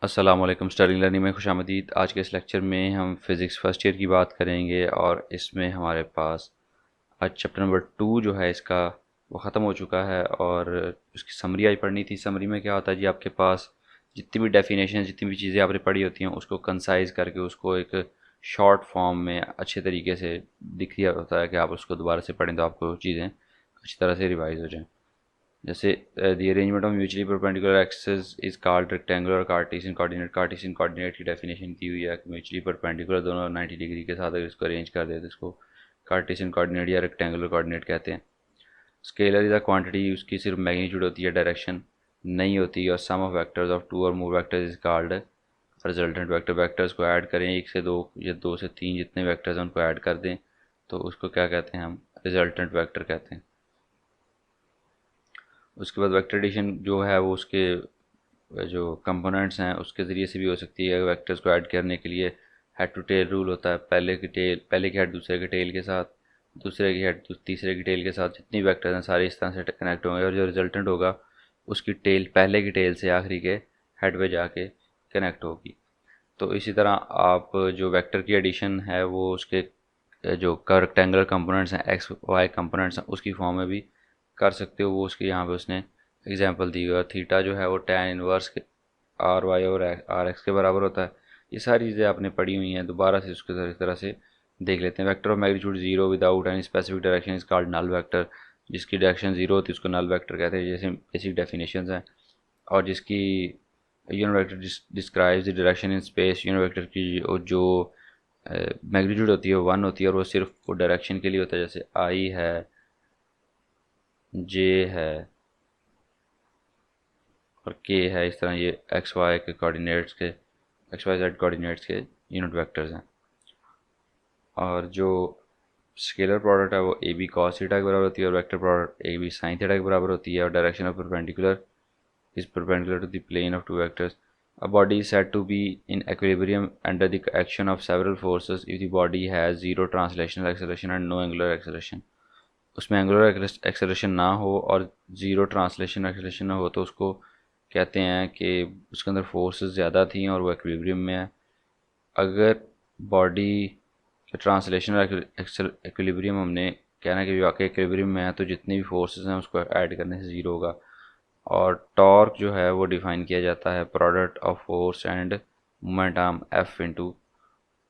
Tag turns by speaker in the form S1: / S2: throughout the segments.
S1: अस्सलाम वालेकुम। Stirling learning में खुशामदीद। आज के इस लेक्चर में हम फ़िज़िक्स फ़र्स्ट ईयर की बात करेंगे और इसमें हमारे पास आज चैप्टर नंबर 2 जो है इसका वो ख़त्म हो चुका है और उसकी समरी आज पढ़नी थी। समरी में क्या होता है जी, आपके पास जितनी भी डेफिनेशन, जितनी भी चीज़ें आपने पढ़ी होती हैं उसको कंसाइज करके उसको एक शॉर्ट फॉर्म में अच्छे तरीके से दिख दिया होता है कि आप उसको दोबारा से पढ़ें तो आपको चीज़ें अच्छी तरह से रिवाइज हो जाएँ। जैसे the arrangement of mutually perpendicular axes is called rectangular Cartesian coordinate की डेफिनेशन की हुई है कि म्यूचुअली परपेंडिकुलर दोनों 90 डिग्री के साथ अगर इसको अरेंज कर दे तो इसको कार्टेशियन कोऑर्डिनेट या रेक्टेंगुलर कोऑर्डिनेट कहते हैं। स्केलर इज अ क्वांटिटी, उसकी सिर्फ मैग्नीट्यूड होती है, डायरेक्शन नहीं होती। और sum of vectors of two और more vectors is called resultant vector. Vectors को ऐड करें, एक से दो या दो से तीन जितने वेक्टर्स हैं उनको ऐड कर दें तो उसको क्या कहते हैं, हम रिजल्टेंट वेक्टर कहते हैं। उसके बाद वेक्टर एडिशन जो है वो उसके जो कंपोनेंट्स हैं उसके ज़रिए से भी हो सकती है। वेक्टर्स को ऐड करने के लिए हेड टू टेल रूल होता है। पहले की हेड दूसरे के टेल के साथ, दूसरे की हेड तीसरे की टेल के साथ, जितनी वेक्टर्स हैं सारे इस तरह से कनेक्ट होंगे और जो रिजल्टेंट होगा उसकी टेल पहले की टेल से आखिरी के हेड पे जाके कनेक्ट होगी। तो इसी तरह आप जो वेक्टर की एडिशन है वो उसके जो रेक्टेंगुलर कंपोनेंट्स हैं, एक्स वाई कंपोनेंट्स हैं, उसकी फॉर्म में भी कर सकते हो। वो उसके यहाँ पे उसने एग्जांपल दी हुई है। थीटा जो है वो tan इनवर्स के आर वाई और आर एक्स के बराबर होता है। ये सारी चीज़ें आपने पढ़ी हुई हैं, दोबारा से उसको इस तरह से देख लेते हैं। Vector of magnitude zero without any specific direction is called null vector. जिसकी डायरेक्शन जीरो होती है उसको नल वेक्टर कहते हैं, जैसे बेसिक डेफिनेशन हैं। और जिसकी unit vector describes the direction in space. Unit vector की जो मैग्नीट्यूड होती है वो 1 होती है और वो सिर्फ वो डायरेक्शन के लिए होता है। जैसे आई है, जे है और के है, इस तरह ये एक्स वाई के कोऑर्डिनेट्स के, एक्स वाई जेड कोऑर्डिनेट्स के यूनिट वेक्टर्स हैं। और जो स्केलर प्रोडक्ट है वो ए बी कॉस थीटा के बराबर होती है और vector product A B sine theta के बराबर होती है। और direction of perpendicular is perpendicular to the plane of two vectors. A body is said to be in equilibrium under the action of several forces if the body has zero translational acceleration and no angular acceleration. उसमें angular acceleration ना हो और zero translation acceleration ना हो तो उसको कहते हैं कि उसके अंदर फोर्सेस ज़्यादा थी और वो एक्विलिब्रियम में है। अगर बॉडी के ट्रांसलेशनल एक्विलिब्रियम हमने कहना है कि वाकई एक्विलिब्रियम में है तो जितनी भी फोर्सेस हैं उसको ऐड करने से ज़ीरो होगा। और टॉर्क जो है वो डिफाइन किया जाता है product of force and moment arm F into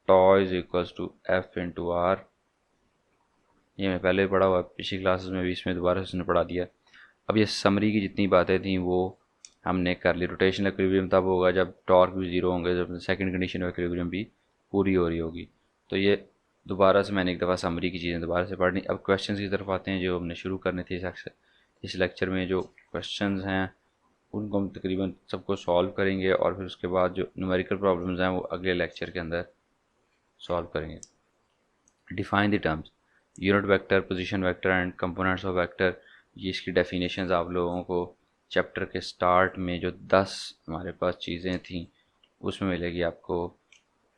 S1: tau is equals to F into R. ये मैं पहले पढ़ा हुआ, पिछली क्लासेस में भी इसमें दोबारा से उसने पढ़ा दिया। अब ये समरी की जितनी बातें थी वो हमने कर ली। रोटेशनल इक्विलिब्रियम तब होगा जब टॉर्क भी ज़ीरो होंगे, जब सेकंड कंडीशन ऑफ इक्विलिब्रियम भी पूरी हो रही होगी। तो ये दोबारा से मैंने एक दफ़ा समरी की चीज़ें दोबारा से पढ़नी। अब क्वेश्चंस की तरफ आते हैं जो हमने शुरू करने थे इस लेक्चर में। जो क्वेश्चंस हैं उनको हम तकरीबन सबको सॉल्व करेंगे और फिर उसके बाद जो न्यूमेरिकल प्रॉब्लम्स हैं वो अगले लेक्चर के अंदर सॉल्व करेंगे। Define the terms unit vector, position vector and components of vector. ये इसकी डेफिनेशंस आप लोगों को चैप्टर के स्टार्ट में जो 10 हमारे पास चीज़ें थी उसमें मिलेगी आपको।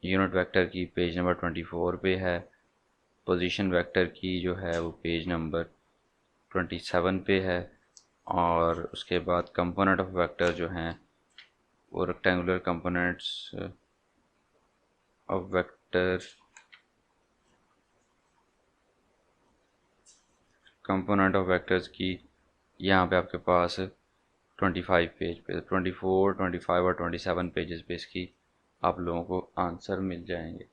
S1: यूनिट वेक्टर की पेज नंबर 24 पे है। पोजीशन वेक्टर की जो है वो पेज नंबर 27 पे है। और उसके बाद कंपोनेंट ऑफ वेक्टर जो हैं वो rectangular components of vector, component of vectors की यहाँ पे आपके पास 25 पेज पे, 24, 25 और 27 पेजेस पे इसकी आप लोगों को आंसर मिल जाएंगे।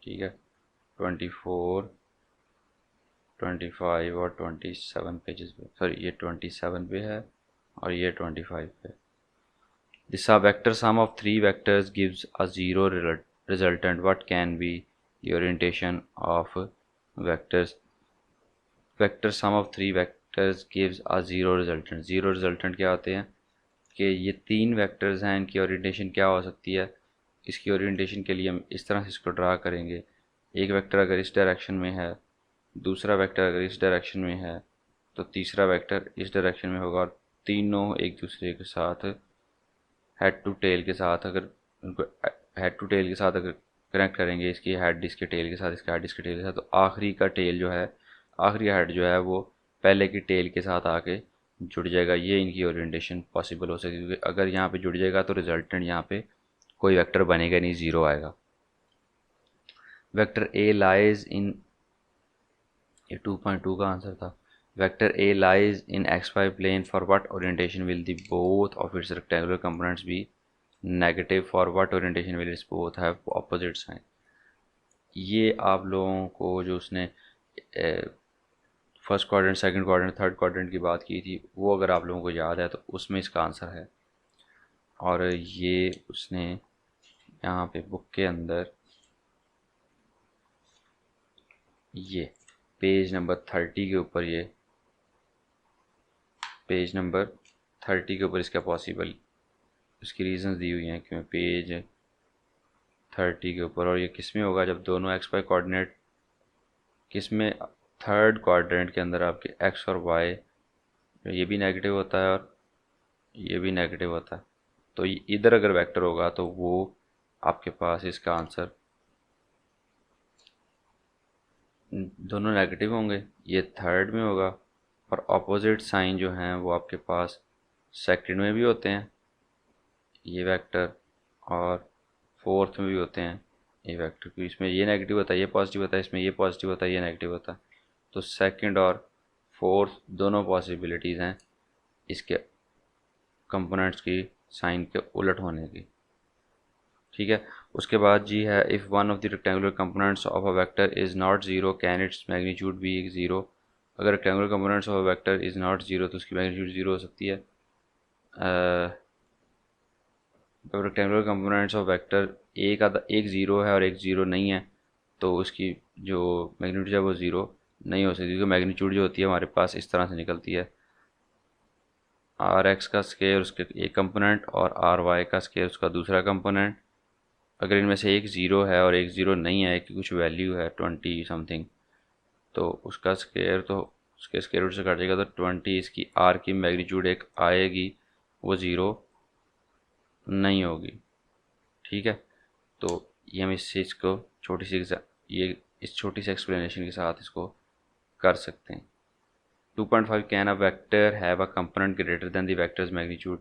S1: ठीक है, 24, 25 और 27 पेजेस पे, सॉरी ये 27 पे है और ये 25 पे। This vector sum of three vectors gives a zero resultant. What can be the orientation of vectors? Vector sum of three vectors gives a zero resultant. Zero resultant क्या होते हैं कि ये तीन वेक्टर्स हैं, इनकी ओरिएंटेशन क्या हो सकती है। इसकी ओरिएंटेशन के लिए हम इस तरह से इसको ड्रा करेंगे। एक वेक्टर अगर इस डायरेक्शन में है, दूसरा वेक्टर अगर इस डायरेक्शन में है तो तीसरा वेक्टर इस डायरेक्शन में होगा और तीनों एक दूसरे के साथ हेड टू टेल के साथ, अगर उनको हेड टू टेल के साथ अगर कनेक्ट करेंगे, इसकी हेड इसके टेल के साथ, इसका हेड इसके टेल के साथ, तो आखिरी का टेल जो है, आखिरी हेड जो है वो पहले की टेल के साथ आके जुड़ जाएगा, ये इनकी ओरिएंटेशन पॉसिबल हो सकती है, क्योंकि अगर यहाँ पे जुड़ जाएगा तो रिजल्टेंट यहाँ पे कोई वेक्टर बनेगा नहीं, ज़ीरो आएगा। वेक्टर ए लाइज इन, ये 2.2 का आंसर था। Vector A lies in X Y plane for what orientation will the both of its rectangular components be negative, for what orientation will its both have opposite sign. ये आप लोगों को जो उसने first quadrant, second quadrant, third quadrant की बात की थी, वो अगर आप लोगों को याद है तो उसमें इसका आंसर है। और ये उसने यहाँ पे बुक के अंदर ये पेज नंबर 30 के ऊपर, ये पेज नंबर 30 के ऊपर इसका पॉसिबल, इसकी रीजंस दी हुई हैं क्यों पेज 30 के ऊपर। और ये किस में होगा जब दोनों एक्स वाई कोऑर्डिनेट, किस में, थर्ड क्वाड्रेंट के अंदर आपके एक्स और वाई, ये भी नेगेटिव होता है और ये भी नेगेटिव होता है, तो इधर अगर वेक्टर होगा तो वो आपके पास इसका आंसर दोनों नेगेटिव होंगे, ये थर्ड में होगा। और अपोजिट साइन जो हैं वो आपके पास सेकंड में भी होते हैं ये वेक्टर, और फोर्थ में भी होते हैं ये वेक्टर, क्योंकि इसमें ये नेगेटिव होता है ये पॉजिटिव होता है, इसमें ये पॉजिटिव होता है ये नेगेटिव होता है। तो सेकंड और फोर्थ दोनों पॉसिबिलिटीज़ हैं इसके कंपोनेंट्स की साइन के उलट होने की। ठीक है, उसके बाद जी है, if one of the rectangular components of a vector is not zero can its magnitude be zero. अगर rectangular components of a vector is not zero तो उसकी मैग्नीट्यूड ज़ीरो हो सकती है। जब रेक्टेंगुलर कंपोनेंट्स ऑफ वेक्टर एक zero है और एक ज़ीरो नहीं है तो उसकी जो मैग्नीट्यूड है वो ज़ीरो नहीं हो सकती, क्योंकि मैग्नीट्यूड जो होती है हमारे पास इस तरह से निकलती है, आर एक्स का स्केयर उसके एक कंपोनेंट और आर वाई का स्केयर उसका दूसरा कंपोनेंट। अगर इनमें से एक ज़ीरो है और एक ज़ीरो नहीं है, कि कुछ वैल्यू है 20 समथिंग, तो उसका स्केयर तो उसके स्केयर रूट से कट जाएगा, तो 20 इसकी आर की मैग्नीट्यूड एक आएगी, वो ज़ीरो नहीं होगी। ठीक है, तो ये हम इस चीज़ को छोटी सी ये इस छोटी सी एक्सप्लेनेशन के साथ इसको कर सकते हैं। 2.5 can a vector have a component greater than the vectors magnitude.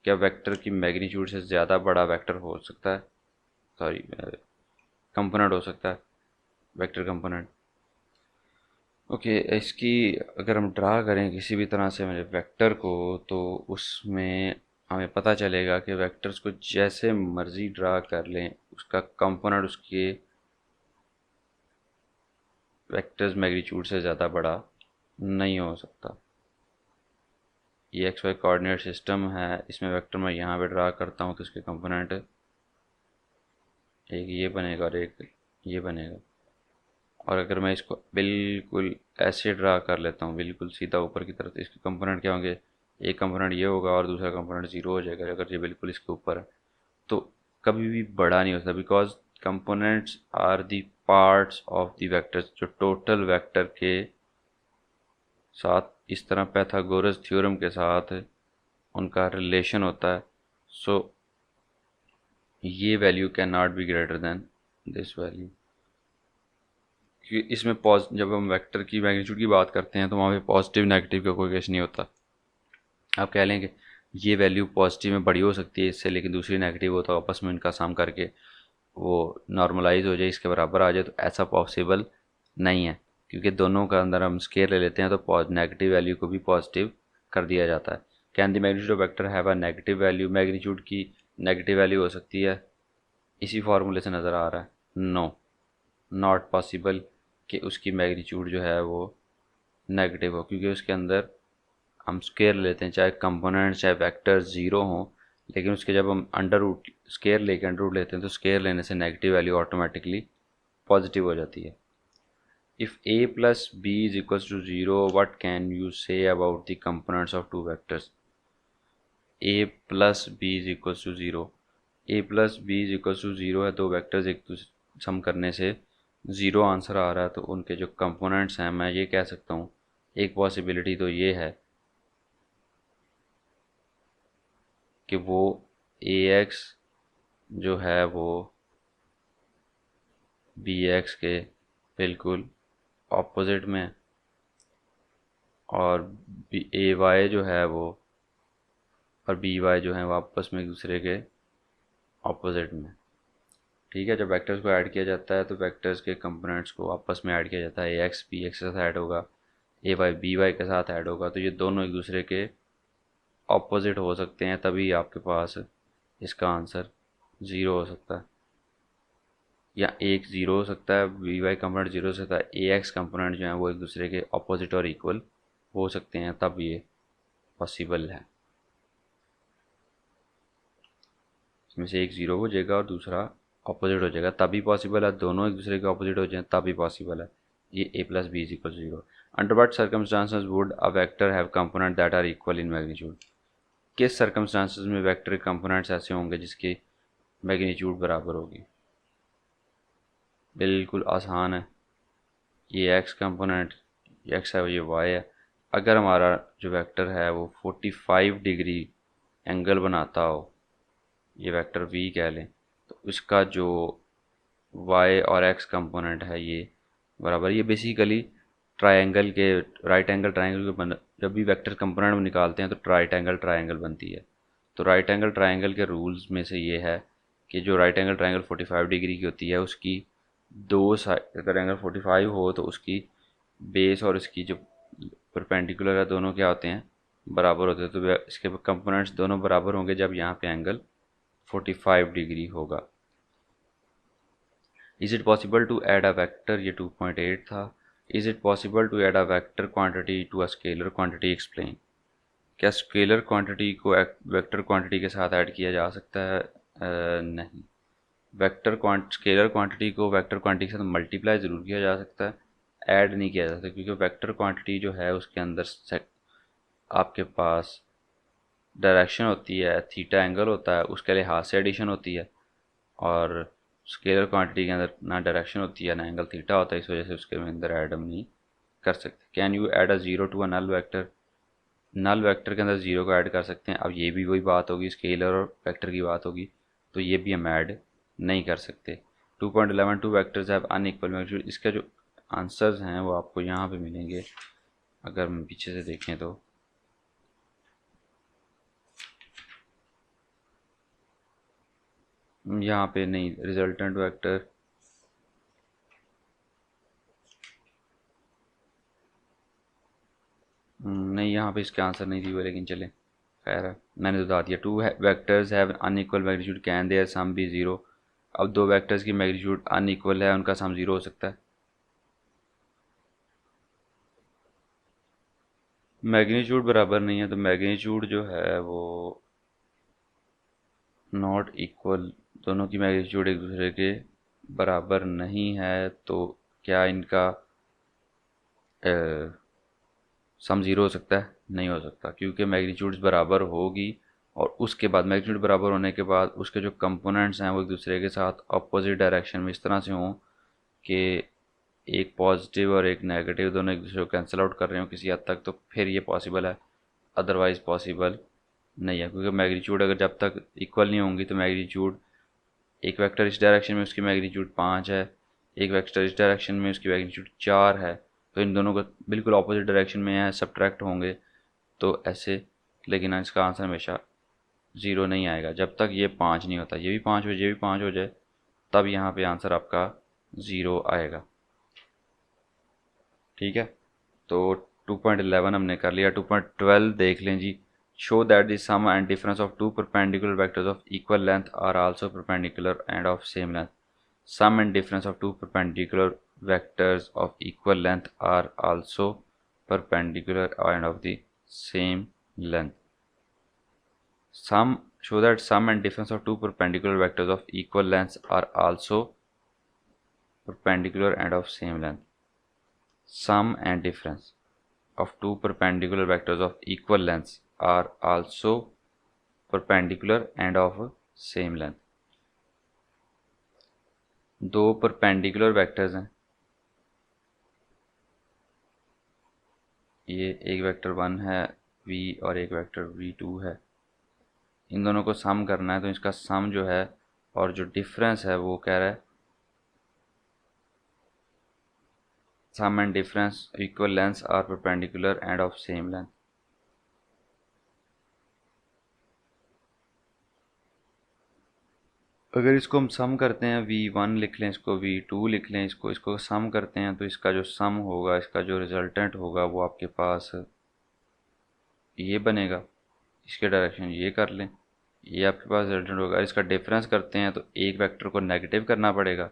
S1: क्या वेक्टर की मैग्नीट्यूड से ज़्यादा बड़ा वेक्टर हो सकता है, सॉरी कंपोनेंट हो सकता है, वेक्टर कंपोनेंट। ओके, इसकी अगर हम ड्रा करें किसी भी तरह से मेरे वेक्टर को, तो उसमें हमें पता चलेगा कि वेक्टर्स को जैसे मर्ज़ी ड्रा कर लें, उसका कंपोनेंट उसके वेक्टर्स मैग्नीट्यूड से ज़्यादा बड़ा नहीं हो सकता। ये एक्स वाई कोऑर्डिनेट सिस्टम है, इसमें वेक्टर मैं यहाँ पे ड्रा करता हूँ तो इसके कंपोनेंट एक ये बनेगा और एक ये बनेगा। और अगर मैं इसको बिल्कुल ऐसे ड्रा कर लेता हूँ बिल्कुल सीधा ऊपर की तरफ, तो इसके कंपोनेंट क्या होंगे, एक कंपोनेंट ये होगा और दूसरा कंपोनेंट ज़ीरो हो जाएगा अगर ये बिल्कुल इसके ऊपर है। तो कभी भी बड़ा नहीं होता, because components are the parts of the vectors, जो टोटल वेक्टर के साथ इस तरह पैथागोरस थ्योरम के साथ उनका रिलेशन होता है। सो ये value can not be greater than this value, क्योंकि इसमें जब हम वेक्टर की मैग्नीट्यूड की बात करते हैं तो वहाँ पे पॉजिटिव नेगेटिव का कोई केस नहीं होता। आप कह लेंगे ये वैल्यू पॉजिटिव में बड़ी हो सकती है इससे, लेकिन दूसरी नेगेटिव हो तो आपस में इनका सम करके वो नॉर्मलाइज हो जाए, इसके बराबर आ जाए, तो ऐसा पॉसिबल नहीं है, क्योंकि दोनों का अंदर हम स्केयर ले लेते हैं तो नेगेटिव वैल्यू को भी पॉजिटिव कर दिया जाता है। Can the magnitude of vector have a negative value, magnitude की नेगेटिव वैल्यू हो सकती है, इसी फार्मूले से नज़र आ रहा है, नो नॉट पॉसिबल कि उसकी मैग्नीट्यूड जो है वो नेगेटिव हो, क्योंकि उसके अंदर हम स्केयर लेते हैं, चाहे कंपोनेंट चाहे वेक्टर ज़ीरो हों, लेकिन उसके जब हम अंडर रूट स्केयर लेके अंडर रूट लेते हैं तो स्केयर लेने से नेगेटिव वैल्यू ऑटोमेटिकली पॉजिटिव हो जाती है। If a plus B is equals to zero, what can you say about the components of two vectors. a plus B is equals to zero, a plus B is equals to zero है, दो vectors एक दूसरे सम करने से zero answer आ रहा है, तो उनके जो कंपोनेंट्स हैं मैं ये कह सकता हूँ, एक पॉसिबिलिटी तो ये है कि वो ए एक्स जो है वो बी एक्स के बिल्कुल ऑपोजिट में, और ए वाई जो है वो और बी वाई जो है वो आपस में एक दूसरे के ऑपोजिट में। ठीक है, जब वेक्टर्स को ऐड किया जाता है तो वेक्टर्स के कंपोनेंट्स को आपस में ऐड किया जाता है। ए एक्स बी एक्स के साथ ऐड होगा, ए वाई बी वाई के साथ ऐड होगा, तो ये दोनों एक दूसरे के ऑपोजिट हो सकते हैं, तभी आपके पास इसका आंसर ज़ीरो हो सकता है। या एक ज़ीरो हो सकता है, वी वाई कंपोनेंट ज़ीरो हो सकता है, ए एक्स कंपोनेंट जो है वो एक दूसरे के ऑपोजिट और इक्वल हो सकते हैं, तब ये पॉसिबल है। इसमें से एक ज़ीरो हो जाएगा और दूसरा ऑपोजिट हो जाएगा, तभी पॉसिबल है। दोनों एक दूसरे के ऑपोजिट हो जाए तभी पॉसिबल है। ये A plus B is equal to zero. Under what circumstances would a vector have component that are equal in magnitude? किस सर्कमस्टांसेस में वेक्टर के कंपोनेंट्स ऐसे होंगे जिसकी मैग्नीट्यूड बराबर होगी? बिल्कुल आसान है। ये एक्स कंपोनेंट एक्स है, ये वाई है। अगर हमारा जो वेक्टर है वो 45 डिग्री एंगल बनाता हो, ये वेक्टर वी कह लें, तो इसका जो वाई और एक्स कंपोनेंट है ये बराबर, ये बेसिकली ट्रायंगल के, राइट एंगल ट्रायंगल के जब भी वेक्टर कंपोनेंट में निकालते हैं तो राइट एंगल ट्रायंगल बनती है। तो राइट एंगल ट्रायंगल के रूल्स में से ये है कि जो राइट एंगल ट्रायंगल 45 डिग्री की होती है उसकी दो साइड, अगर एंगल 45 हो तो उसकी बेस और इसकी जो परपेंडिकुलर है दोनों क्या होते हैं, बराबर होते हैं। तो इसके कंपोनेंट्स दोनों बराबर होंगे जब यहाँ पे एंगल 45 डिग्री होगा। Is it possible to add a vector, ये 2.8 था। Is it possible to add a vector quantity to a scalar quantity, explain. क्या स्केलर क्वांटिटी को वेक्टर क्वांटिटी के साथ ऐड किया जा सकता है? नहीं। स्केलर क्वांटिटी को वेक्टर क्वांटिटी के साथ मल्टीप्लाई ज़रूर किया जा सकता है, ऐड नहीं किया जा सकता, क्योंकि वेक्टर क्वांटिटी जो है उसके अंदर आपके पास डायरेक्शन होती है, थीटा एंगल होता है, उसके लिहाज से एडिशन होती है। और स्केलर क्वांटिटी के अंदर ना डायरेक्शन होती है ना एंगल थीटा होता है, इस वजह से उसके अंदर ऐड हम नहीं कर सकते। Can you add a zero to a null vector? Null vector के अंदर ज़ीरो को ऐड कर सकते हैं। अब ये भी वही बात होगी, स्केलर और वेक्टर की बात होगी, तो ये भी हम ऐड नहीं कर सकते। 2.11 to vectors have unequal magnitude, इसके जो आंसर्स हैं वो आपको यहाँ पे मिलेंगे अगर हम पीछे से देखें तो। यहाँ पे नहीं, रिजल्टेंट वेक्टर नहीं, यहाँ पे इसके आंसर नहीं दी हुए, लेकिन चले खैर है, मैंने तो बता दिया। Two vectors have unequal magnitude, can their sum be zero? अब दो वेक्टर्स की मैग्नीट्यूड अनइक्वल है, उनका सम ज़ीरो हो सकता है? मैग्नीट्यूड बराबर नहीं है, तो मैग्नीट्यूड जो है वो नॉट इक्वल, दोनों की मैग्नीट्यूड एक दूसरे के बराबर नहीं है, तो क्या इनका सम ज़ीरो हो सकता है? नहीं हो सकता, क्योंकि मैग्नीट्यूड्स बराबर होगी और उसके बाद मैग्नीट्यूड बराबर होने के बाद उसके जो कंपोनेंट्स हैं वो एक दूसरे के साथ अपोजिट डायरेक्शन में इस तरह से हों कि एक पॉजिटिव और एक नेगेटिव दोनों एक दूसरे को कैंसिल आउट कर रहे हो किसी हद तक, तो फिर ये पॉसिबल है, अदरवाइज़ पॉसिबल नहीं है। क्योंकि मैग्नीट्यूड अगर जब तक इक्वल नहीं होंगी तो मैग्नीट्यूड, एक वेक्टर इस डायरेक्शन में उसकी मैग्नीट्यूड 5 है, एक वेक्टर इस डायरेक्शन में उसकी मैग्नीट्यूड 4 है, तो इन दोनों को बिल्कुल अपोजिट डायरेक्शन में है, सब्ट्रैक्ट होंगे तो ऐसे। लेकिन इसका आंसर हमेशा ज़ीरो नहीं आएगा जब तक ये 5 नहीं होता, ये भी 5 हो जाए, ये भी 5 हो जाए, तब यहाँ पे आंसर आपका ज़ीरो आएगा। ठीक है, तो 2.11 हमने कर लिया। 2.12 देख लें जी। Show that the sum and difference of two perpendicular vectors of equal length are also perpendicular and of same length. Sum and difference of two perpendicular vectors of equal length are also perpendicular and of the same length. Some show that sum and difference of two perpendicular vectors of equal length are also perpendicular and of same length. Sum and difference of two perpendicular vectors of equal length are also perpendicular and of same length. दो perpendicular vectors हैं, ये एक vector 1 है v और एक vector v2 है। इन दोनों को सम करना है, तो इसका सम जो है और जो डिफरेंस है वो कह रहा है sum and difference equal length are perpendicular and of same length. अगर इसको हम सम करते हैं v1 लिख लें, इसको v2 लिख लें, इसको सम करते हैं तो इसका जो सम होगा, इसका जो रिजल्टेंट होगा वो आपके पास ये बनेगा। इसके डायरेक्शन ये कर लें, ये आपके पास रिजल्टेंट होगा। इसका डिफरेंस करते हैं तो एक वेक्टर को नेगेटिव करना पड़ेगा।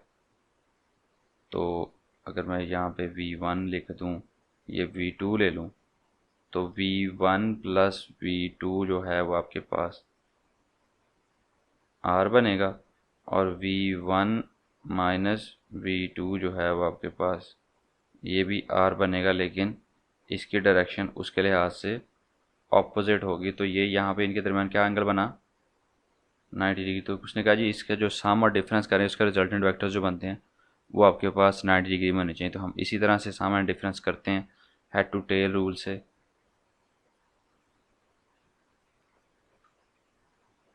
S1: तो अगर मैं यहाँ पे v1 लिख दूँ, ये v2 ले लूँ, तो v1 प्लस v2 जो है वो आपके पास r बनेगा, और v1 माइनस v2 जो है वो आपके पास ये भी r बनेगा, लेकिन इसकी डायरेक्शन उसके लिहाज से ऑपोजिट होगी। तो ये यहाँ पे इनके दरमियान क्या एंगल बना, 90 डिग्री। तो उसने कहा जी इसका जो सम और डिफरेंस करें उसका रिजल्टेंट वेक्टर्स जो बनते हैं वो आपके पास 90 डिग्री में होने चाहिए। तो हम इसी तरह से सम एंड डिफरेंस करते हैं हेड टू टेल रूल से।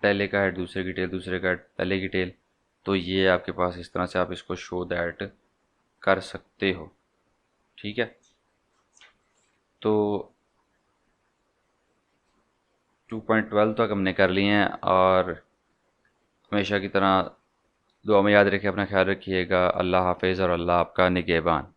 S1: पहले का हेड दूसरे की टेल, दूसरे का हेड पहले की टेल। तो ये आपके पास इस तरह से आप इसको शो दैट कर सकते हो, ठीक है। तो 2.12 तक हमने कर लिए हैं, और हमेशा की तरह दुआ में याद रखिए, अपना ख्याल रखिएगा। अल्लाह हाफिज़ और अल्लाह आपका निगहबान।